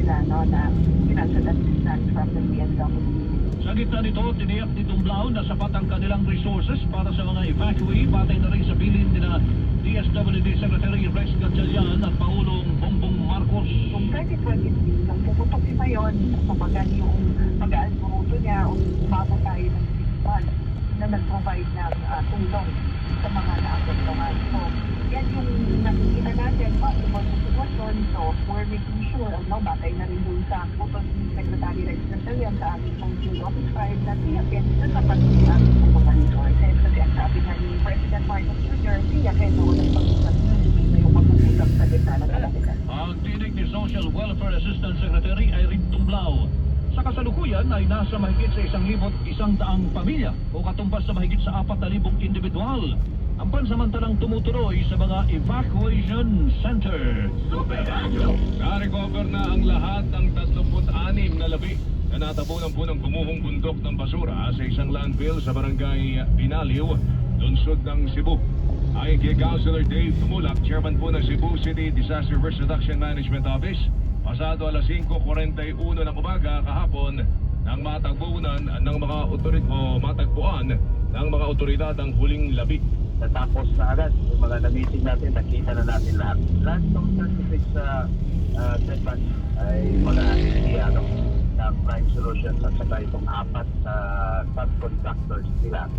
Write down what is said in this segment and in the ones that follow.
nila, no, na financial assistance from the DSWD. Sa gitna nito, tiniyak ni Tumblao na sapat ang kanilang resources para sa mga evacuee, batay na rin sa bilin nila DSWD Secretary Rex Gatchalian at Pangulong Bongbong Marcos. Kung 2023, nung pumutok si Mayon, kumbaga yung pag-aalburuto niya, umabot tayo ng 6 months na nag-provide ng tulong sa mga naapektuhan. So, yan yung nakikita natin, possible sa sitwasyon. So, we're making sure, batay na rin dun sa utos ni Secretary Rex Gatchalian sa aming Council Office 5 na tiyakin na sapat yung aming mga resources. Kasi ang sabi nga ni President Marcos Jr., tiyakin na walang pag-usap na yung pag-usap sa gitna ng kalamitan. Ang tinig ni Social Welfare Assistant Secretary Irene Tumblao. Sa kasalukuyan ay nasa mahigit sa 1,100 pamilya o katumbas sa mahigit sa 4,000 individual ang pansamantalang tumutuloy sa mga evacuation center. Na-recover na ang lahat ng 36 na labi na natabunan po ng gumuhong bundok ng basura sa isang landfill sa barangay Binaliw, lungsod ng Cebu. Ayon kay Councilor Dave Tumulak, chairman po ng Cebu City Disaster Risk Reduction Management Office, pasado alas 5:41 ng umaga kahapon nang matagpuan ng mga matagpuan ng mga otoridad ang huling labi. Natapos na agad yung mga na-meeting natin, nakita na natin lahat. Lahat ng 36 dead bodies ay mga ano, na Prime Solutions at saka itong 4 subcontractors nila.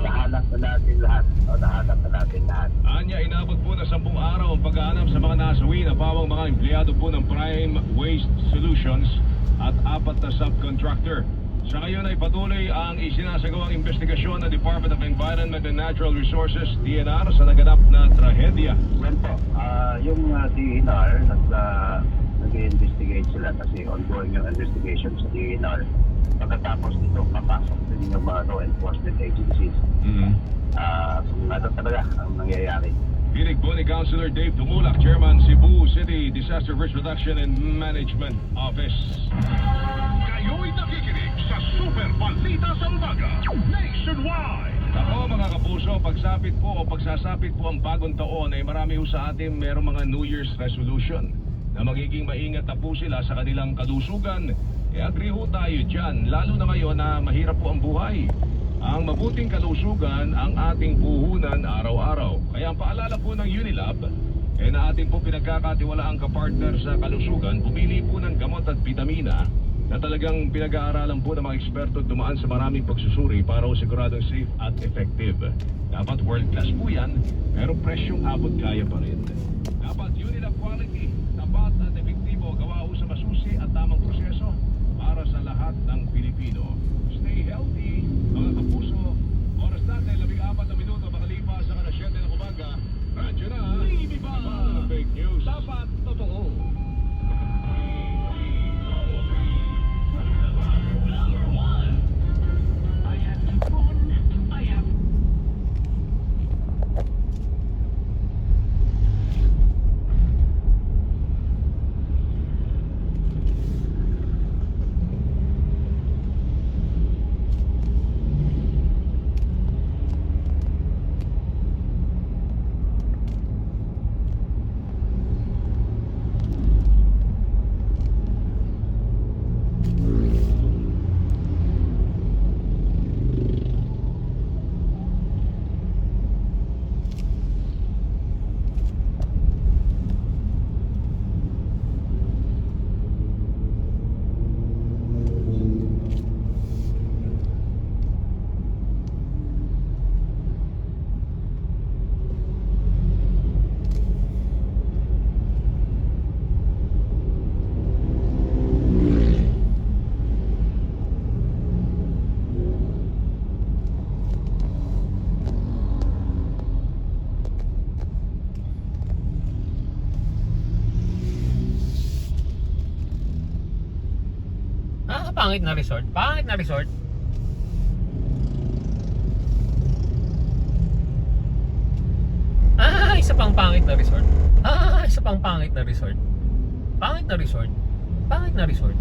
Nahanap na natin lahat. Anya, inabot po na 10 araw ang paghahanap sa mga nasawi na pawang mga empleyado po ng Prime Waste Solutions at 4 na subcontractor. Sa ngayon ay patuloy ang isinasagawang investigasyon ng Department of Environment and Natural Resources, DNR, sa naganap na trahedya. Well po, yung DNR, nag-investigate sila kasi ongoing yung investigation sa DNR. Pagkatapos nito, papasok din yung mga law enforcement agencies. Kung ano talaga ang nangyayari. Pinig po ni Councilor Dave Tumulak, Chairman, Cebu City Disaster Risk Reduction and Management Office. Kayo'y nakikinig sa Super Balita sa Umaga Nationwide. Ako mga kapuso, pagsasapit po ang bagong taon ay marami ho sa atin merong mga New Year's resolution na magiging maingat na po sila sa kanilang kalusugan. Agree ho tayo dyan, lalo na ngayon na mahirap po ang buhay. Ang mabuting kalusugan ang ating puhunan araw-araw. Kaya ang paalala po ng Unilab na ating po pinagkakatiwalaang kapartner sa kalusugan, pumili po ng gamot at vitamina na talagang pinag-aaralan po ng mga eksperto at dumaan sa maraming pagsusuri para siguradong safe at effective. Dapat world class po yan, pero presyong abot kaya pa rin. Dapat Unilab quality, tapat at epektibo, gawa ho sa masusi at tamang proseso para sa lahat ng Pilipino. Stay healthy, mga kapuso. Oras natin, 14 na minuto makalipas sa alas 7 ng umaga. Radyo na, Baby ba? fake news. Dapat totoo. Pangit na resort. Pangit na resort. Isa pang pangit na resort. Isa pang pangit na resort. Pangit na resort. Pangit na resort.